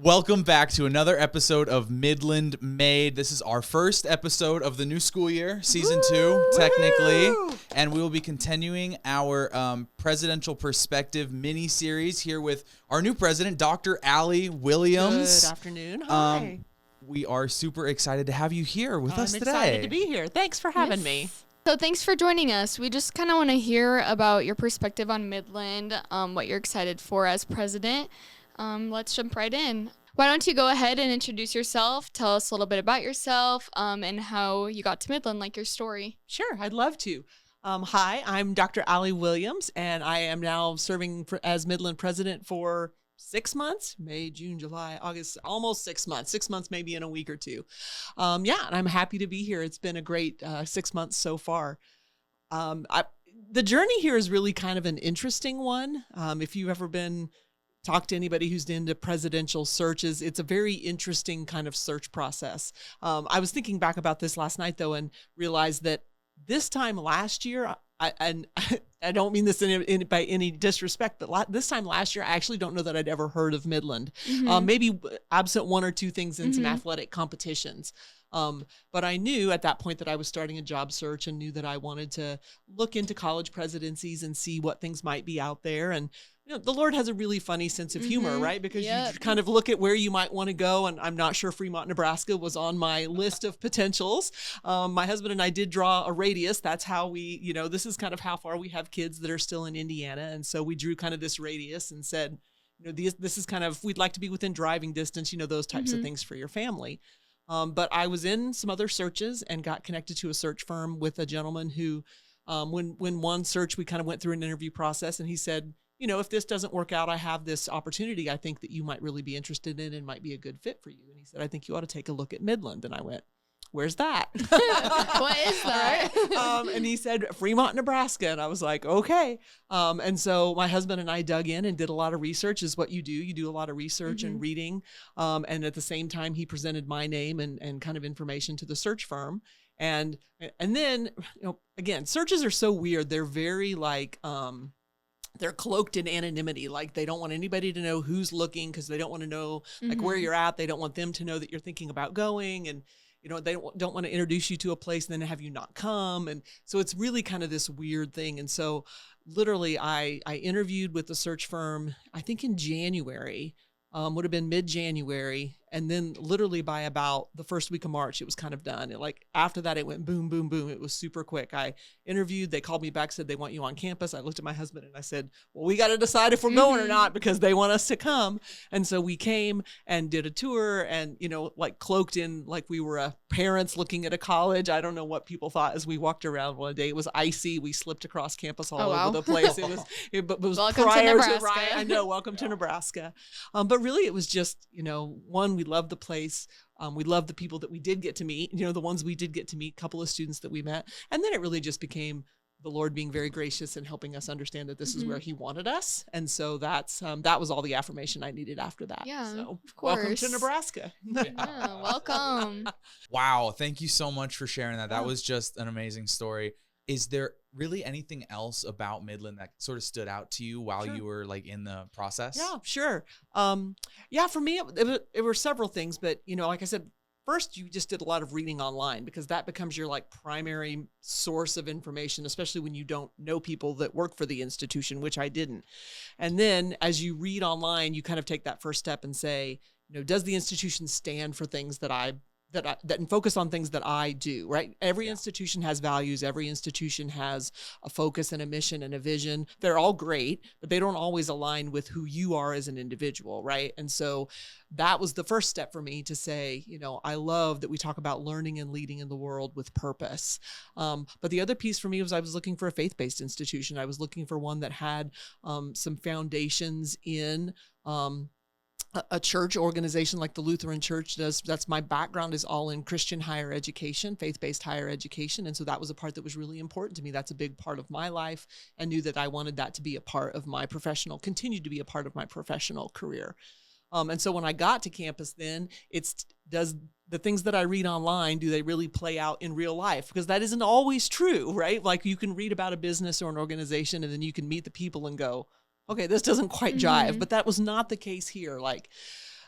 Welcome back to another episode of Midland Made. This is our first episode of the new school year, season 2, technically. And we will be continuing our presidential perspective mini-series here with our new president, Dr. Aly Williams. Good afternoon. Hi. We are super excited to have you here with us today. I'm excited to be here. Thanks for having me. So thanks for joining us. We just kind of want to hear about your perspective on Midland, what you're excited for as president. Let's jump right in. Why don't you go ahead and introduce yourself, tell us a little bit about yourself, and how you got to Midland, like your story. Sure, I'd love to. Hi, I'm Dr. Aly Williams, and I am now serving as Midland president for 6 months, May, June, July, August, almost 6 months, 6 months, maybe in a week or two. And I'm happy to be here. It's been a great 6 months so far. The journey here is really kind of an interesting one. If you've ever talk to anybody who's into presidential searches, it's a very interesting kind of search process. I was thinking back about this last night, though, and realized that this time last year, I don't mean this by any disrespect, but this time last year, I actually don't know that I'd ever heard of Midland. Maybe absent one or two things in some athletic competitions. But I knew at that point that I was starting a job search and knew that I wanted to look into college presidencies and see what things might be out there. And the Lord has a really funny sense of humor, right? Because you kind of look at where you might want to go. And I'm not sure Fremont, Nebraska was on my list of potentials. My husband and I did draw a radius. That's how we, this is kind of how far we have kids that are still in Indiana. And so we drew kind of this radius and said, this is kind of, we'd like to be within driving distance, those types of things for your family. But I was in some other searches and got connected to a search firm with a gentleman who, when one search, we kind of went through an interview process, and he said, if this doesn't work out, I have this opportunity I think that you might really be interested in and might be a good fit for you. And he said, I think you ought to take a look at Midland. And I went, where's that? What is that? And he said, Fremont, Nebraska. And I was like, okay. And so my husband and I dug in and did a lot of research, is what you do. You do a lot of research and reading. And at the same time, he presented my name and kind of information to the search firm. And then, again, searches are so weird. They're very they're cloaked in anonymity. Like, they don't want anybody to know who's looking, because they don't want to know where you're at. They don't want them to know that you're thinking about going. And they don't want to introduce you to a place and then have you not come. And so it's really kind of this weird thing. And so literally I interviewed with the search firm, I think in January, would have been mid-January. And then literally by about the first week of March, it was kind of done. After that, it went boom, boom, boom. It was super quick. I interviewed, they called me back, said they want you on campus. I looked at my husband and I said, well, we got to decide if we're going or not, because they want us to come. And so we came and did a tour and, cloaked in like we were parents looking at a college. I don't know what people thought as we walked around one day. It was icy. We slipped across campus all over the place. It was welcome prior to Nebraska. Ryan. I know, welcome to Nebraska. But really it was just, one, we loved the place. We loved the people that we did get to meet, the ones we did get to meet, a couple of students that we met. And then it really just became the Lord being very gracious and helping us understand that this is where he wanted us. And so that was all the affirmation I needed after that. Yeah, so, of course. Welcome to Nebraska. Yeah, welcome. Wow. Thank you so much for sharing that. That was just an amazing story. Is there really anything else about Midland that sort of stood out to you while you were in the process? Yeah, sure. For me, it were several things, but like I said, first you just did a lot of reading online, because that becomes your primary source of information, especially when you don't know people that work for the institution, which I didn't. And then as you read online, you kind of take that first step and say, does the institution stand for things that focus on things that I do, right? Every institution has values. Every institution has a focus and a mission and a vision. They're all great, but they don't always align with who you are as an individual, right? And so that was the first step for me to say, I love that we talk about learning and leading in the world with purpose. But the other piece for me was I was looking for a faith-based institution. I was looking for one that had some foundations in a church organization like the Lutheran Church does. That's my background, is all in Christian higher education, faith-based higher education. And so that was a part that was really important to me. That's a big part of my life, and knew that I wanted that to be a part of my continue to be a part of my professional career. And so when I got to campus, then does the things that I read online, do they really play out in real life? Because that isn't always true, right? Like, you can read about a business or an organization, and then you can meet the people and go, okay, this doesn't quite jive. But that was not the case here.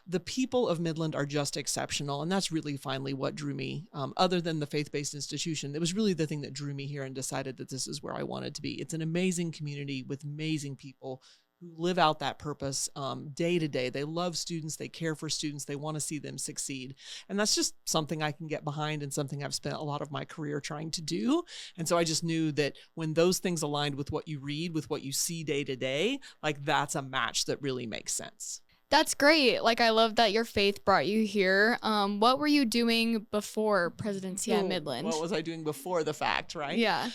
the people of Midland are just exceptional. And that's really finally what drew me, other than the faith-based institution. It was really the thing that drew me here and decided that this is where I wanted to be. It's an amazing community with amazing people who live out that purpose day to day. They love students. They care for students. They want to see them succeed. And that's just something I can get behind and something I've spent a lot of my career trying to do. And so I just knew that when those things aligned with what you read, with what you see day to day, like that's a match that really makes sense. That's great. Like, I love that your faith brought you here. What were you doing before presidency at Midland? What was I doing before the fact, right? Yeah.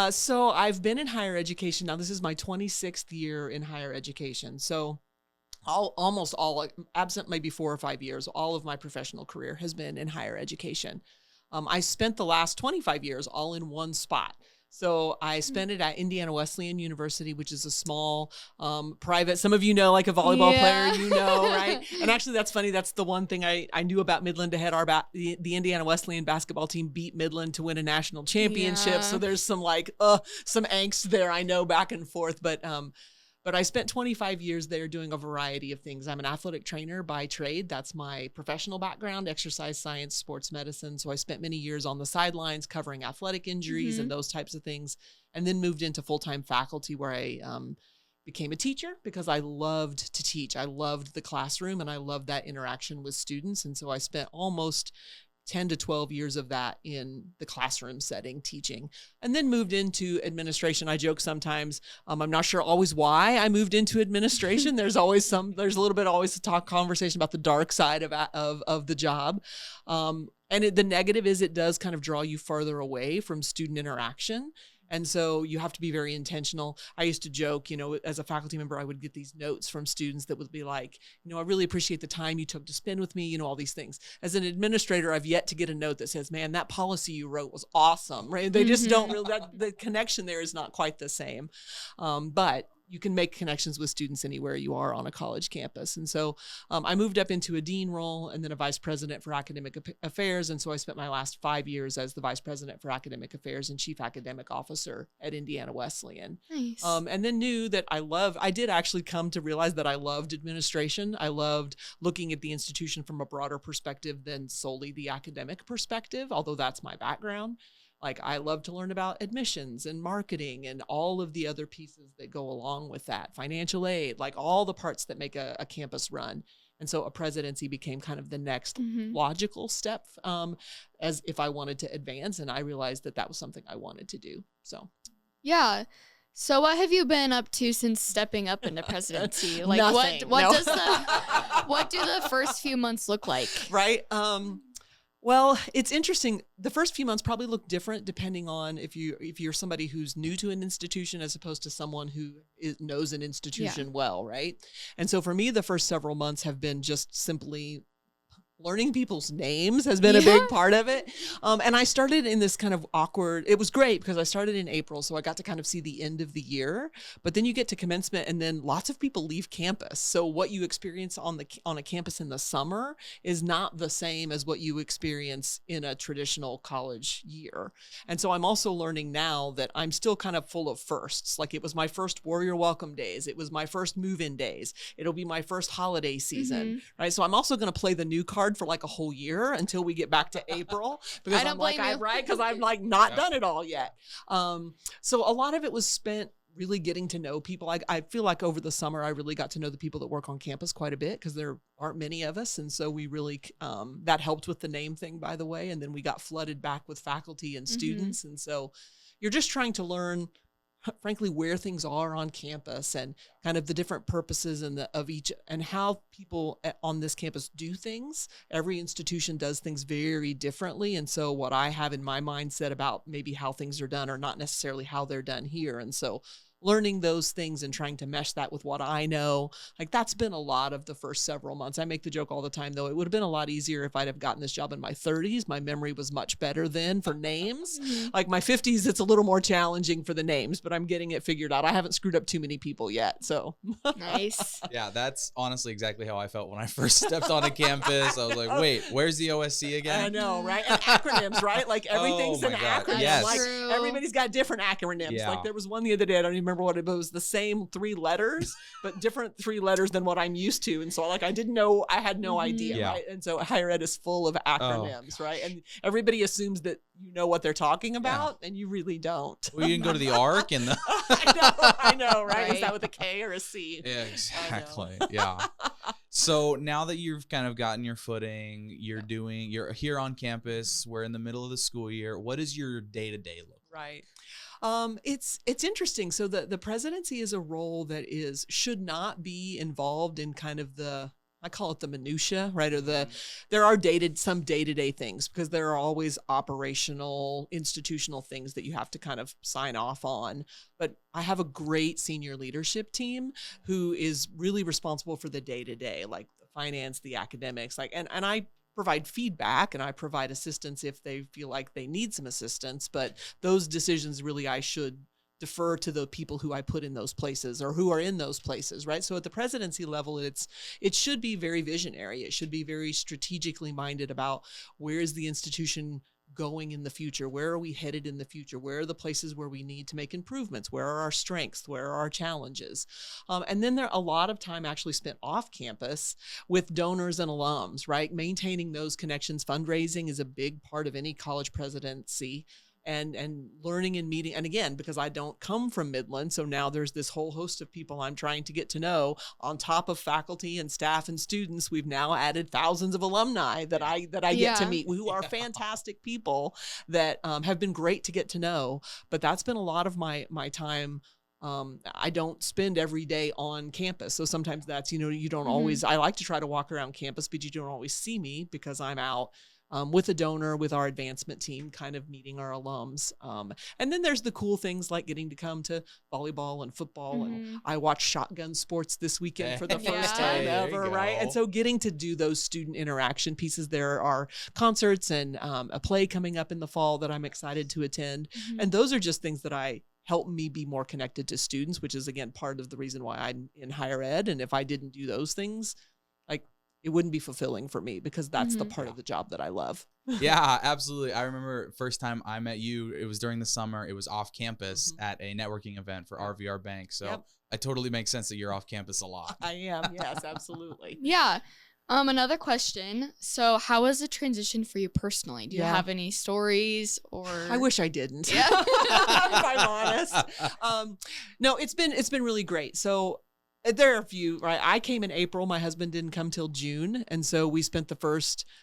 So I've been in higher education. Now, this is my 26th year in higher education. So almost all, absent maybe 4 or 5 years, all of my professional career has been in higher education. I spent the last 25 years all in one spot. So I spent it at Indiana Wesleyan University, which is a small private, some of you know, like a volleyball player, you know, right? And actually, that's funny. That's the one thing I knew about Midland ahead. The Indiana Wesleyan basketball team beat Midland to win a national championship. Yeah. So there's some some angst there, I know, back and forth. But I spent 25 years there doing a variety of things. I'm an athletic trainer by trade. That's my professional background, exercise science, sports medicine. So I spent many years on the sidelines covering athletic injuries and those types of things, and then moved into full-time faculty where I became a teacher because I loved to teach. I loved the classroom and I loved that interaction with students. And so I spent almost 10 to 12 years of that in the classroom setting teaching, and then moved into administration. I joke sometimes, I'm not sure always why I moved into administration. There's a little bit always to talk conversation about the dark side of the job. And the negative is it does kind of draw you further away from student interaction. And so you have to be very intentional. I used to joke, as a faculty member, I would get these notes from students that would be like, I really appreciate the time you took to spend with me, all these things. As an administrator, I've yet to get a note that says, man, that policy you wrote was awesome, right? They just don't really, the connection there is not quite the same. But you can make connections with students anywhere you are on a college campus. And so I moved up into a dean role and then a vice president for academic affairs. And so I spent my last 5 years as the vice president for academic affairs and chief academic officer at Indiana Wesleyan. Nice. And then knew that I did actually come to realize that I loved administration. I loved looking at the institution from a broader perspective than solely the academic perspective, although that's my background. Like, I love to learn about admissions and marketing and all of the other pieces that go along with that, financial aid, like all the parts that make a campus run. And so a presidency became kind of the next logical step as if I wanted to advance. And I realized that was something I wanted to do. So, yeah. So what have you been up to since stepping up into presidency? Like, Nothing. what do the first few months look like? Right. Well, it's interesting. The first few months probably look different depending on if you're somebody who's new to an institution as opposed to someone who knows an institution well, right? And so for me, the first several months have been just simply learning people's names has been a big part of it. And I started in this kind of awkward, it was great because I started in April, so I got to kind of see the end of the year, but then you get to commencement and then lots of people leave campus. So what you experience on a campus in the summer is not the same as what you experience in a traditional college year. And so I'm also learning now that I'm still kind of full of firsts. Like, it was my first Warrior Welcome days. It was my first move-in days. It'll be my first holiday season, right? So I'm also going to play the new card for like a whole year until we get back to April because because I'm like not done it all yet. So a lot of it was spent really getting to know people. I feel like over the summer, I really got to know the people that work on campus quite a bit because there aren't many of us. And so we really, that helped with the name thing, by the way. And then we got flooded back with faculty and students. And so you're just trying to learn, frankly, where things are on campus and kind of the different purposes of each and how people on this campus do things. Every institution does things very differently. And so what I have in my mindset about maybe how things are done are not necessarily how they're done here. And so learning those things and trying to mesh that with what I know, like that's been a lot of the first several months. I make the joke all the time, though, it would have been a lot easier if I'd have gotten this job in my 30s. My memory was much better then for names. Like my 50s, it's a little more challenging for the names, but I'm getting it figured out. I haven't screwed up too many people yet, so. Nice. Yeah, that's honestly exactly how I felt when I first stepped on a campus. I was like, wait, where's the OSC again? I know, right? And acronyms, right? Like everything's an acronym. Yes. Like, Everybody's got different acronyms. Yeah. Like there was one the other day, I don't even remember what it was, the same 3 letters, but different 3 letters than what I'm used to. And so like I didn't know, I had no idea, Yeah. right? And so higher ed is full of acronyms, right? And everybody assumes that you know what they're talking about, and you really don't. Well, you can go to the ARC and the I know, right? Is Right. that with a K or a C? Yeah, exactly. Yeah. So now that you've kind of gotten your footing, you're here on campus, we're in the middle of the school year. What does your day-to-day look like? Right. It's interesting. So the presidency is a role that should not be involved in kind of I call it the minutia, right? Or there are some day-to-day things because there are always operational, institutional things that you have to kind of sign off on. But I have a great senior leadership team who is really responsible for the day-to-day, like the finance, the academics, and I provide feedback and I provide assistance if they feel like they need some assistance. But those decisions really I should defer to the people who I put in those places or who are in those places, right? So at the presidency level, it should be very visionary. It should be very strategically minded about where is the institution going in the future? Where are we headed in the future? Where are the places where we need to make improvements? Where are our strengths? Where are our challenges? And then there are a lot of time actually spent off campus with donors and alums, right? Maintaining those connections. Fundraising is a big part of any college presidency. And learning and meeting. And again, because I don't come from Midland, so now there's this whole host of people I'm trying to get to know. On top of faculty and staff and students, we've now added thousands of alumni that I get to meet, who are fantastic people that have been great to get to know. But that's been a lot of my time. I don't spend every day on campus. So sometimes that's, you don't always, I like to try to walk around campus, but you don't always see me because I'm out with a donor, with our advancement team, kind of meeting our alums. And then there's the cool things like getting to come to volleyball and football. And I watched shotgun sports this weekend for the first time ever, right? And so getting to do those student interaction pieces, there are concerts and a play coming up in the fall that I'm excited to attend. And those are just things that help me be more connected to students, which is, again, part of the reason why I'm in higher ed. And if I didn't do those things, it wouldn't be fulfilling for me because that's the part of the job that I love. Yeah, absolutely. I remember first time I met you, it was during the summer. It was off campus at a networking event for RVR Bank. So it totally makes sense that you're off campus a lot. I am. Yes, absolutely. Yeah. Another question. So how was the transition for you personally? Do you have any stories or? I wish I didn't. Yeah. If I'm honest. No, it's been really great. So there are a few, right? I came in April. My husband didn't come till June. And so we spent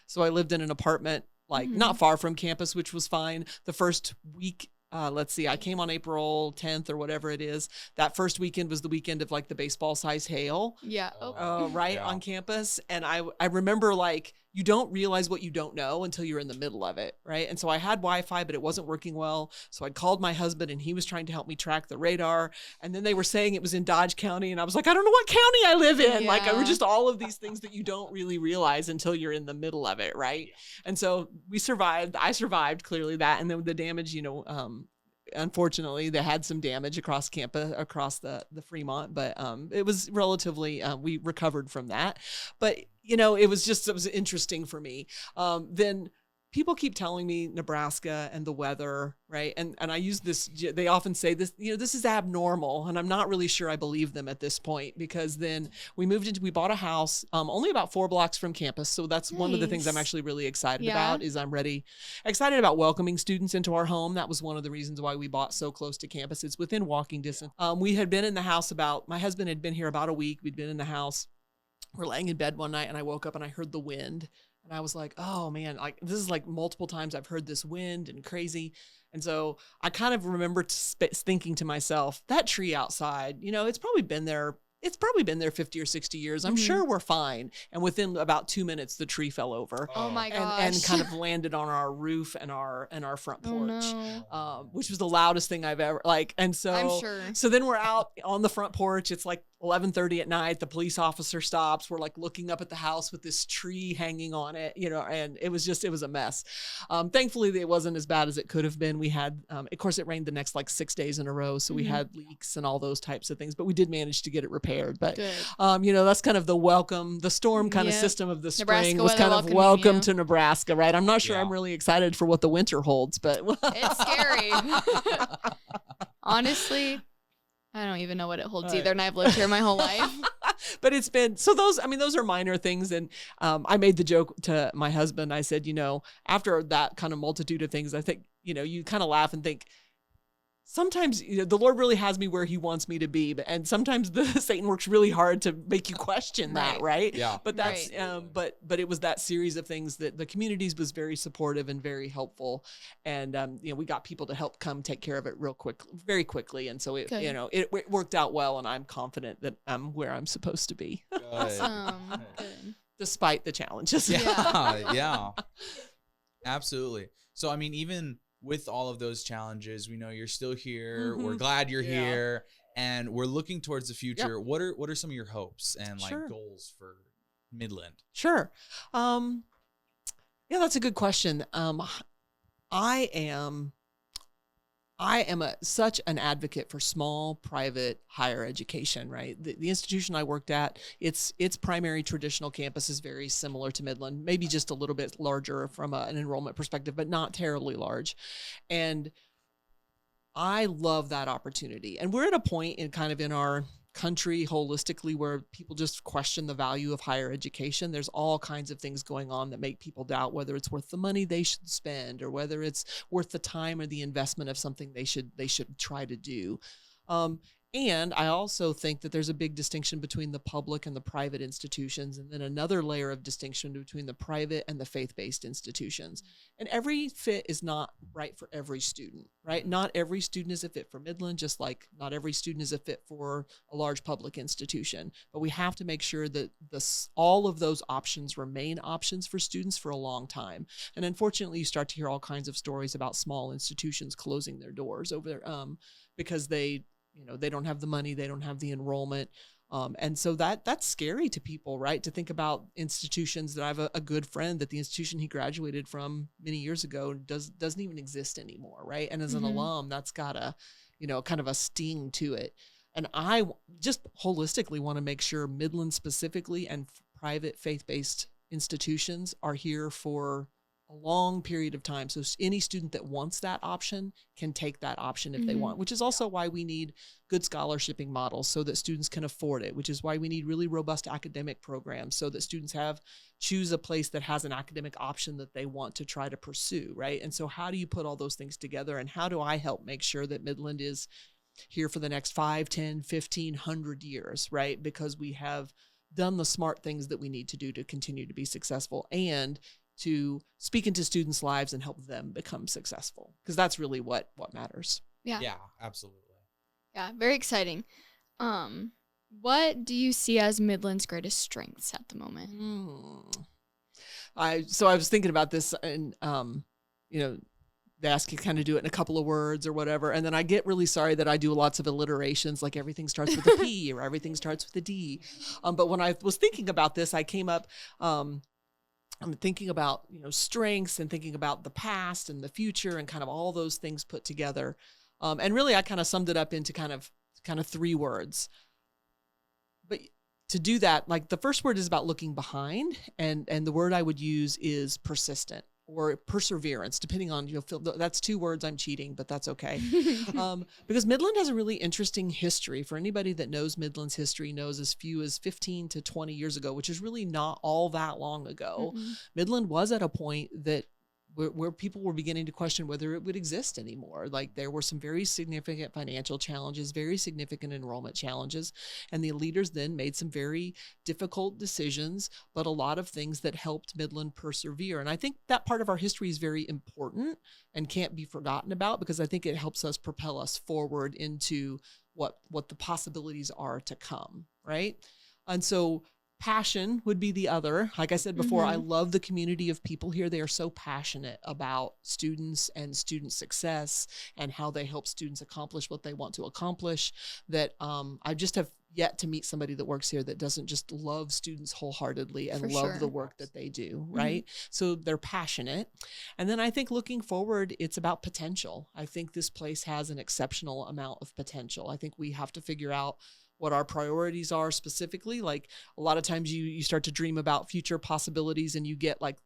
so I lived in an apartment, not far from campus, which was fine. The first week, I came on April 10th or whatever it is. That first weekend was the weekend of the baseball size hail. Yeah. On campus. And I remember you don't realize what you don't know until you're in the middle of it, right? And so I had Wi-Fi, but it wasn't working well. So I'd called my husband and he was trying to help me track the radar. And then they were saying it was in Dodge County. And I was like, I don't know what county I live in. Yeah. Were just all of these things that you don't really realize until you're in the middle of it, right? And so we survived. I survived, clearly, that. And then the damage, unfortunately, they had some damage across campus, across the Fremont, but it was relatively, we recovered from that. But, it was interesting for me. Then people keep telling me Nebraska and the weather, right? And I use this, they often say this, this is abnormal. And I'm not really sure I believe them at this point, because then we bought a house only about 4 blocks from campus. So that's one of the things I'm actually really excited about, is excited about welcoming students into our home. That was one of the reasons why we bought so close to campus. It's within walking distance. We had been in the house my husband had been here about a week. We'd been in the house. We're laying in bed one night and I woke up and I heard the wind. And I was like, oh man, this is multiple times I've heard this wind and crazy. And so I kind of remember thinking to myself, that tree outside, it's probably been there 50 or 60 years. I'm sure we're fine. And within about 2 minutes, the tree fell over. Oh my gosh. And kind of landed on our roof and our front porch, which was the loudest thing I've ever and so I'm sure. So then we're out on the front porch. It's 11:30 at night. The police officer stops. We're looking up at the house with this tree hanging on it, and it was a mess. Thankfully, it wasn't as bad as it could have been. We had, of course, it rained the next 6 days in a row. So we had leaks and all those types of things, but we did manage to get it repaired. But, that's kind of the storm kind of system of the spring was kind of welcome to Nebraska, right? I'm not sure I'm really excited for what the winter holds, but it's scary. Honestly, I don't even know what it holds either, and I've lived here my whole life. But it's been, so those, I mean, those are minor things. And I made the joke to my husband. I said, after that kind of multitude of things, I think, you kind of laugh and think, sometimes the Lord really has me where he wants me to be, and sometimes Satan works really hard to make you question that, right? Yeah. But that's but it was that series of things that the communities was very supportive and very helpful, and we got people to help come take care of it very quickly, and so it worked out well, and I'm confident that I'm where I'm supposed to be. Awesome. Good. Despite the challenges. Yeah. Absolutely. So I mean, even with all of those challenges, we know you're still here. We're glad you're here, and we're looking towards the future. Yep. What are some of your hopes and goals for Midland? Sure. That's a good question. I am such an advocate for small private higher education, right? The institution I worked at, its primary traditional campus is very similar to Midland, maybe just a little bit larger from an enrollment perspective, but not terribly large. And I love that opportunity. And we're at a point in our country holistically where people just question the value of higher education. There's all kinds of things going on that make people doubt whether it's worth the money they should spend or whether it's worth the time or the investment of something they should try to do. And I also think that there's a big distinction between the public and the private institutions, and then another layer of distinction between the private and the faith-based institutions. And every fit is not right for every student, right? Not every student is a fit for Midland, just like not every student is a fit for a large public institution. But we have to make sure that all of those options remain options for students for a long time. And unfortunately, you start to hear all kinds of stories about small institutions closing their doors over because they don't have the money, they don't have the enrollment. And so that's scary to people, right? To think about institutions that I have a good friend that the institution he graduated from many years ago doesn't even exist anymore, right? And as an alum, that's got a, kind of a sting to it. And I just holistically want to make sure Midland specifically and private faith-based institutions are here for a long period of time. So any student that wants that option can take that option if they want, which is also why we need good scholarshiping models so that students can afford it, which is why we need really robust academic programs so that students choose a place that has an academic option that they want to try to pursue, right? And so how do you put all those things together, and how do I help make sure that Midland is here for the next 5, 10, 15, 100 years, right? Because we have done the smart things that we need to do to continue to be successful and to speak into students' lives and help them become successful, because that's really what matters. Yeah, absolutely. Yeah, very exciting. What do you see as Midland's greatest strengths at the moment? I was thinking about this, and they ask you kind of do it in a couple of words or whatever, and then I get really sorry that I do lots of alliterations, like everything starts with a P or everything starts with a D. But when I was thinking about this, I came up. I'm thinking about, strengths and thinking about the past and the future and kind of all those things put together. And really, I kind of summed it up into kind of 3 words. But to do that, like the first word is about looking behind, and the word I would use is persistent or perseverance, depending on, that's 2 words. I'm cheating, but that's okay. Because Midland has a really interesting history. For anybody that knows Midland's history knows as few as 15 to 20 years ago, which is really not all that long ago. Midland was at a point that where people were beginning to question whether it would exist anymore. Like there were some very significant financial challenges, very significant enrollment challenges, and the leaders then made some very difficult decisions, but a lot of things that helped Midland persevere. And I think that part of our history is very important and can't be forgotten about, because I think it helps us propel us forward into what the possibilities are to come, right? And so passion would be the other. Like I said before, I love the community of people here. They are so passionate about students and student success and how they help students accomplish what they want to accomplish, that I just have yet to meet somebody that works here that doesn't just love students wholeheartedly and love the work that they do, right? So they're passionate. And then I think looking forward, it's about potential. I think this place has an exceptional amount of potential. I think we have to figure out what our priorities are specifically. Like a lot of times you start to dream about future possibilities and you get like,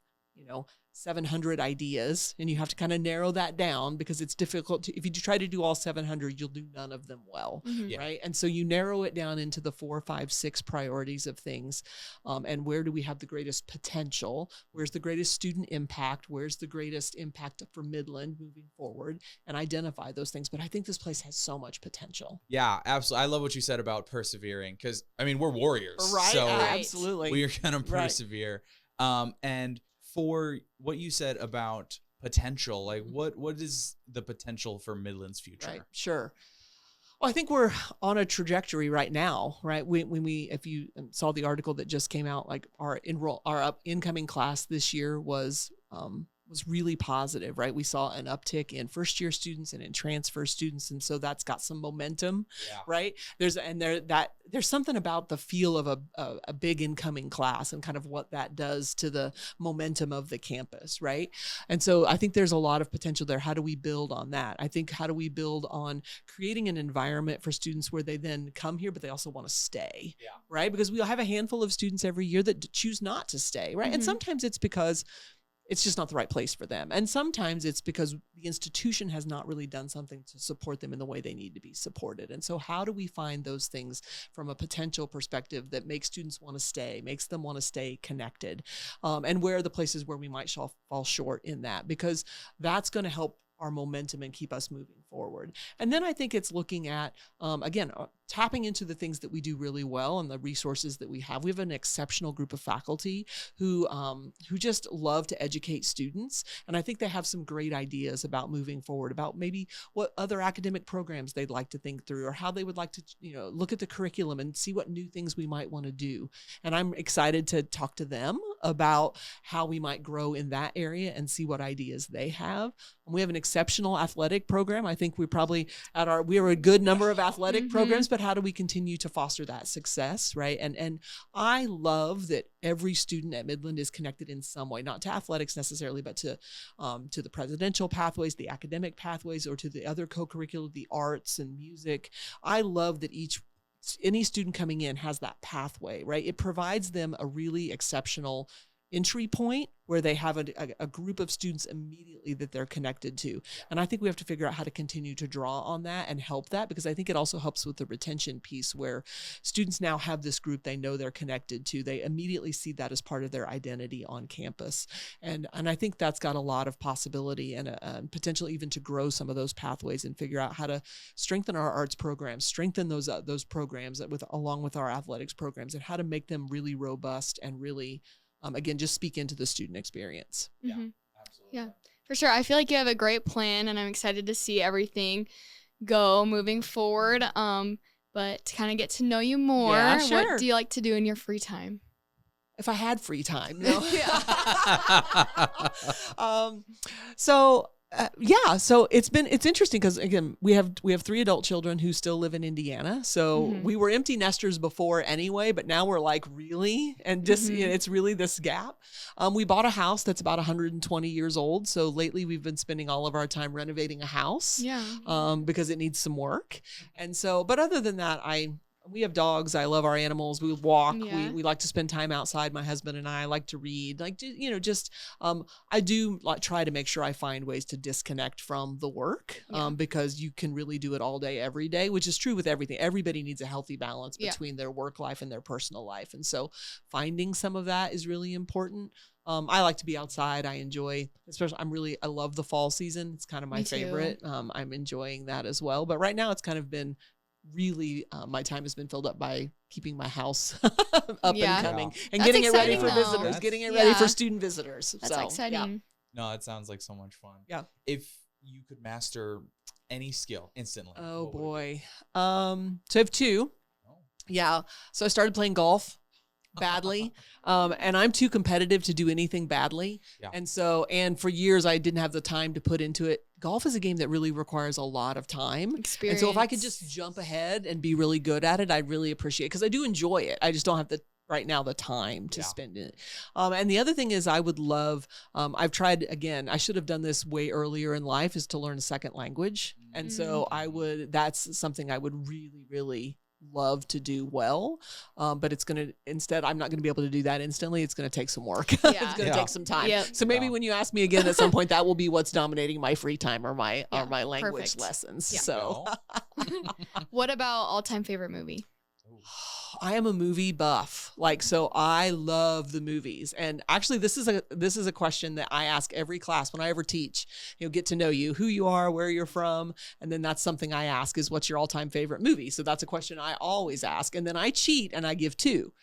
700 ideas, and you have to kind of narrow that down because it's difficult to, if you try to do all 700, you'll do none of them well, right? And so you narrow it down into the 4, 5, 6 priorities of things. And where do we have the greatest potential? Where's the greatest student impact? Where's the greatest impact for Midland moving forward? And identify those things. But I think this place has so much potential. Yeah, absolutely. I love what you said about persevering, because I mean, we're warriors, Right, so absolutely. we are going to persevere. And for what you said about potential, like what is the potential for Midland's future? Right, sure. Well, I think we're on a trajectory right now, right? If you saw the article that just came out, like our incoming class this year was really positive, right? We saw an uptick in first-year students and in transfer students, and so that's got some momentum, right? There's something about the feel of a big incoming class and kind of what that does to the momentum of the campus, right? And so I think there's a lot of potential there. How do we build on that? I think how do we build on creating an environment for students where they then come here, but they also want to stay, right? Because we'll have a handful of students every year that choose not to stay, right? And sometimes it's because it's just not the right place for them. And sometimes it's because the institution has not really done something to support them in the way they need to be supported. And so how do we find those things from a potential perspective that makes students want to stay, makes them want to stay connected? And where are the places where we might fall short in that? Because that's going to help our momentum and keep us moving forward. And then I think it's looking at, again, tapping into the things that we do really well and the resources that we have. We have an exceptional group of faculty who just love to educate students. And I think they have some great ideas about moving forward, about maybe what other academic programs they'd like to think through, or how they would like to, look at the curriculum and see what new things we might want to do. And I'm excited to talk to them about how we might grow in that area and see what ideas they have. And we have an exceptional athletic program. I think we are a good number of athletic programs, but how do we continue to foster that success, right? And I love that every student at Midland is connected in some way, not to athletics necessarily, but to the presidential pathways, the academic pathways, or to the other co-curricular, the arts and music. I love that any student coming in has that pathway, right? It provides them a really exceptional entry point where they have a group of students immediately that they're connected to. And I think we have to figure out how to continue to draw on that and help that, because I think it also helps with the retention piece where students now have this group they know they're connected to. They immediately see that as part of their identity on campus. And I think that's got a lot of possibility and potential even to grow some of those pathways and figure out how to strengthen our arts programs, strengthen those programs along with our athletics programs, and how to make them really robust and really again, just speak into the student experience. Yeah, absolutely. Yeah, for sure. I feel like you have a great plan, and I'm excited to see everything go moving forward. But to kind of get to know you more, what do you like to do in your free time? If I had free time, no. So it's interesting because again we have 3 adult children who still live in Indiana. So we were empty nesters before anyway, but now we're like really, and just it's really this gap. We bought a house that's about 120 years old. So lately we've been spending all of our time renovating a house, because it needs some work. And so, but other than that, we have dogs. I love our animals. We walk. Yeah. We like to spend time outside. My husband and I like to read. I do try to make sure I find ways to disconnect from the work, because you can really do it all day, every day, which is true with everything. Everybody needs a healthy balance between their work life and their personal life. And so finding some of that is really important. I like to be outside. I enjoy, I love the fall season. It's kind of my favorite. I'm enjoying that as well. But right now it's kind of been really, my time has been filled up by keeping my house up and coming and getting it ready for visitors, getting it ready for student visitors. That's exciting. No, it sounds like so much fun. Yeah. If you could master any skill instantly. Oh boy. So I have 2. Oh. Yeah. So I started playing golf badly. And I'm too competitive to do anything badly. Yeah. And for years I didn't have the time to put into it. Golf is a game that really requires a lot of time. Experience. And so if I could just jump ahead and be really good at it, I'd really appreciate it, because I do enjoy it. I just don't have right now the time to spend it. And the other thing is I would love, I've tried, again, I should have done this way earlier in life, is to learn a second language. And so that's something I would really, really love to do well. But it's going to, instead, I'm not going to be able to do that instantly. It's going to take some work. Yeah. It's going to take some time. Yep. So maybe when you ask me again at some point, that will be what's dominating my free time or my language perfect. lessons. Yeah. So What about all-time favorite movie? I am a movie buff. So I love the movies. And actually this is a question that I ask every class when I ever teach. Get to know you, who you are, where you're from. And then that's something I ask is, what's your all-time favorite movie? So that's a question I always ask. And then I cheat and I give two.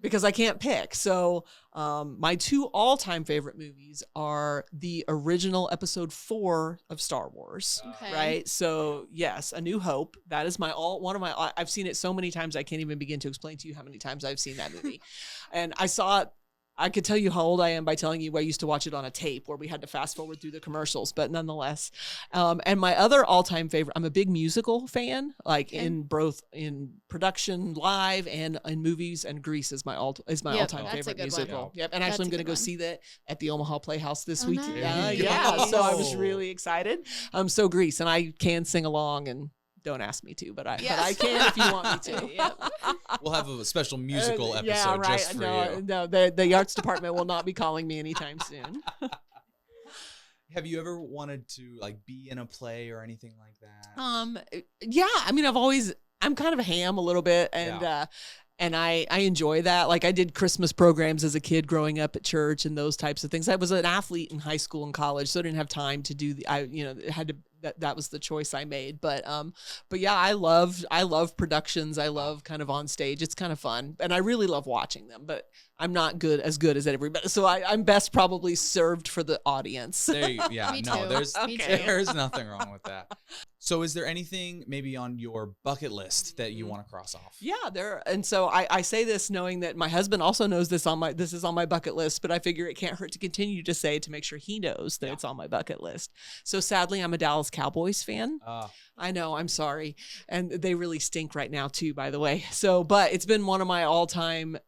Because I can't pick. So my two all-time favorite movies are the original episode 4 of Star Wars, Okay. right? So yes, A New Hope. That is I've seen it so many times I can't even begin to explain to you how many times I've seen that movie. And I saw it. I could tell you how old I am by telling you I used to watch it on a tape where we had to fast forward through the commercials, but nonetheless. And my other all-time favorite, I'm a big musical fan, in both in production, live, and in movies. And Grease is my all-time that's a favorite good musical. one. Yep. And That's actually, a I'm going to good go one. see that at the Omaha Playhouse this Oh, week. nice. Yeah. So I was Nice. really excited. So Grease, and I can sing along, and don't ask me to, but I can if you want me to. Yep. We'll have a special musical episode Yeah, right. just for you. No, the arts department will not be calling me anytime soon. Have you ever wanted to be in a play or anything like that? Yeah, I mean, I'm kind of a ham a little bit, and I enjoy that. I did Christmas programs as a kid growing up at church and those types of things. I was an athlete in high school and college, so I didn't have time to do it had to. That was the choice I made. But yeah, I love productions. I love kind of on stage. It's kind of fun, and I really love watching them. But I'm not as good as everybody. So I'm best probably served for the audience. There you, yeah, Me no, too. there's Me too. there's nothing wrong with that. So is there anything maybe on your bucket list that you want to cross off? Yeah, and so I say this knowing that my husband also knows this is on my bucket list, but I figure it can't hurt to continue to say to make sure he knows that it's on my bucket list. So sadly, I'm a Dallas Cowboys fan. I know, I'm sorry. And they really stink right now too, by the way. So, but it's been one of my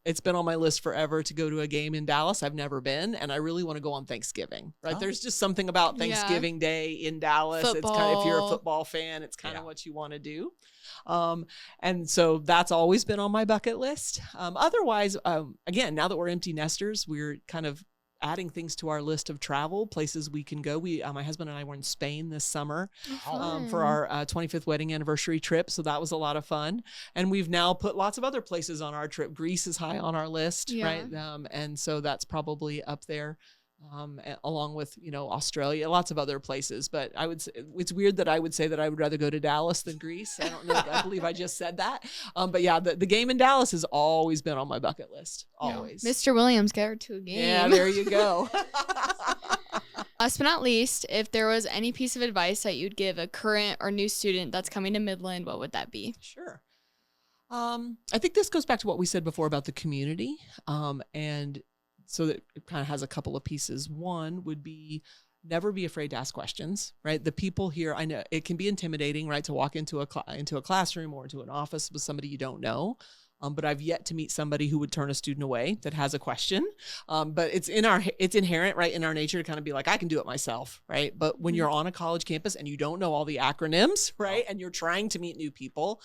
it's been on my list forever to go to a game in Dallas. I've never been, and I really want to go on Thanksgiving, right? Oh. There's just something about Thanksgiving Day in Dallas. It's kind of, if you're a football fan, it's kind of what you want to do. And so that's always been on my bucket list. Otherwise, again, now that we're empty nesters, we're kind of adding things to our list of travel places we can go. My husband and I were in Spain this summer for our 25th wedding anniversary trip. So that was a lot of fun. And we've now put lots of other places on our trip. Greece is high on our list, right? And so that's probably up there. Along with, Australia, lots of other places. But I would say, it's weird that I would say that I would rather go to Dallas than Greece. I don't know. I believe I just said that. But yeah, the game in Dallas has always been on my bucket list. Always. Mr. Williams, get her to a game. Yeah, there you go. Last but not least, if there was any piece of advice that you'd give a current or new student that's coming to Midland, what would that be? Sure. I think this goes back to what we said before about the community. And so that it kind of has a couple of pieces. One would be never be afraid to ask questions, right? The people here, I know it can be intimidating, right? To walk into a classroom or into an office with somebody you don't know. But I've yet to meet somebody who would turn a student away that has a question. But it's inherent, right, in our nature to kind of be like, I can do it myself, right? But when you're on a college campus and you don't know all the acronyms, right, and you're trying to meet new people,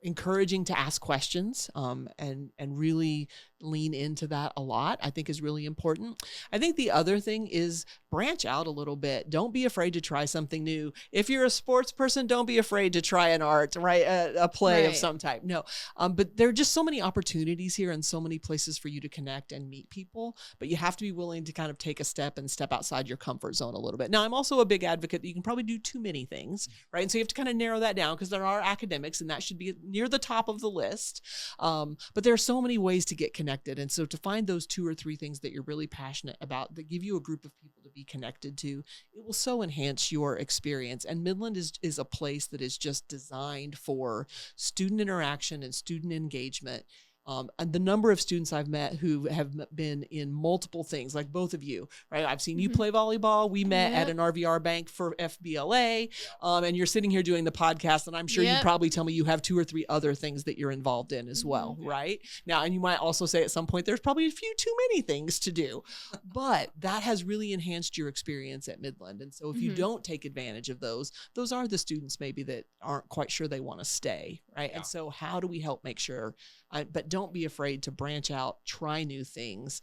encouraging to ask questions and really lean into that a lot, I think is really important. I think the other thing is branch out a little bit. Don't be afraid to try something new. If you're a sports person, don't be afraid to try an art, right? A play of some type. No, but there are just so many opportunities here and so many places for you to connect and meet people, but you have to be willing to kind of take a step and step outside your comfort zone a little bit. Now, I'm also a big advocate that you can probably do too many things, right? And so you have to kind of narrow that down because there are academics and that should be near the top of the list. But there are so many ways to get connected. And so to find those 2 or 3 things that you're really passionate about that give you a group of people to be connected to, it will so enhance your experience. And Midland is a place that is just designed for student interaction and student engagement. And the number of students I've met who have been in multiple things, like both of you, right? I've seen you play volleyball. We met at an RVR bank for FBLA, and you're sitting here doing the podcast, and I'm sure you probably tell me you have 2 or 3 other things that you're involved in as well, right? Now, and you might also say at some point, there's probably a few too many things to do, but that has really enhanced your experience at Midland. And so if you don't take advantage of those are the students maybe that aren't quite sure they want to stay, right? And so how do we help make sure, but don't be afraid to branch out, try new things.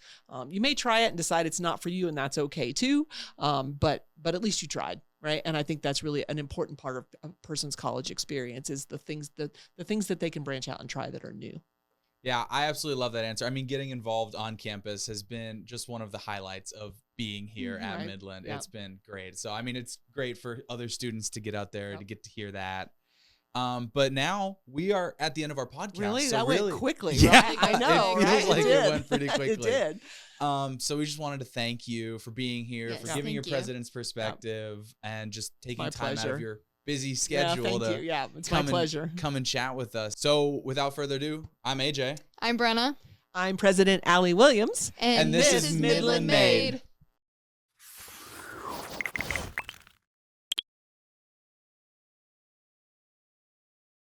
You may try it and decide it's not for you, and that's okay too. But at least you tried, right? And I think that's really an important part of a person's college experience is the things that they can branch out and try that are new. Yeah, I absolutely love that answer. I mean, getting involved on campus has been just one of the highlights of being here at Midland. It's been great. So, I mean, it's great for other students to get out there to get to hear that. But now we are at the end of our podcast. Really? So that went quickly, yeah, right? I know, it feels right? like it went pretty quickly. It did. So we just wanted to thank you for being here, for giving your president's perspective, and just taking time out of your busy schedule to it's my pleasure. Come and chat with us. So without further ado, I'm AJ. I'm Brenna. I'm President Aly Williams. And this is Midland Made.